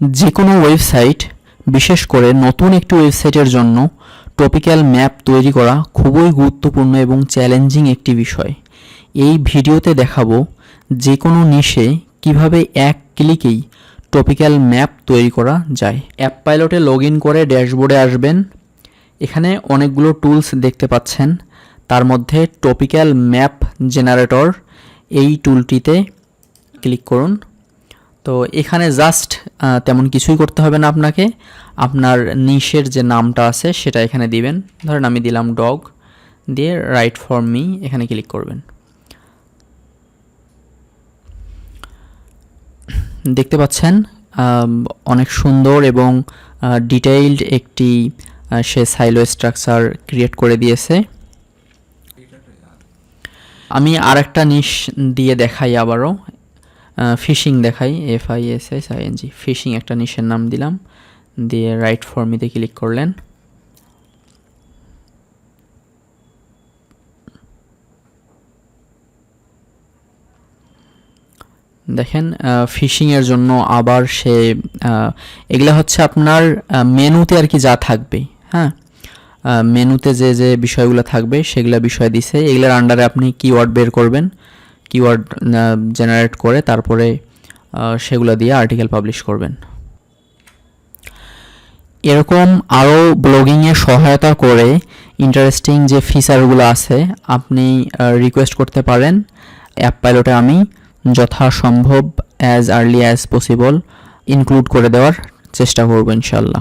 যে কোনো ওয়েবসাইট, বিশেষ করে নতুন একটি ওয়েবসাইটের জন্য টপিক্যাল ম্যাপ তৈরি করা খুবই গুরুত্বপূর্ণ এবং চ্যালেঞ্জিং একটি বিষয়। এই ভিডিওতে দেখাবো যে কোনো নিশে কিভাবে এক ক্লিকেই টপিক্যাল ম্যাপ তৈরি করা যায়। অ্যাপ পাইলটে লগ ইন করে ড্যাশবোর্ডে আসবেন। এখানে অনেকগুলো টুলস দেখতে পাচ্ছেন, তার মধ্যে টপিক্যাল ম্যাপ জেনারেটর এই টুলটিতে ক্লিক করুন। তো এখানে জাস্ট তেমন কিছুই করতে হবে না আপনাকে, আপনার নিশের যে নামটা আছে সেটা এখানে দিবেন। ধরেন আমি দিলাম ডগ, দিয়ে রাইট ফর মি এখানে ক্লিক করবেন। দেখতে পাচ্ছেন অনেক সুন্দর এবং ডিটেইলড একটি সে সাইলো স্ট্রাকচার ক্রিয়েট করে দিয়েছে। আমি আরেকটা নিশ দিয়ে দেখাই, আবারও ফিশিং দেখাই, FISHING, ফিশিং একটা নিশের নাম দিলাম, দিয়ে রাইট ফর মিতে ক্লিক করলেন। দেখেন ফিশিংয়ের জন্য আবার সে এগুলা হচ্ছে আপনার মেনুতে আর কি যা থাকবে, হ্যাঁ, মেনুতে যে যে বিষয়গুলো থাকবে সেগুলা বিষয় দিছে। এগুলোর আন্ডারে আপনি কিওয়ার্ড বের করবেন, কিওয়ার্ড জেনারেট করে তারপরে সেগুলো দিয়ে আর্টিকেল পাবলিশ করবেন। এরকম আরও ব্লগিংয়ে সহায়তা করে ইন্টারেস্টিং যে ফিচারগুলো আছে আপনি রিকোয়েস্ট করতে পারেন। অ্যাপ পাইলটে আমি যথাসম্ভব as early as possible include করে দেওয়ার চেষ্টা করব ইনশাল্লাহ।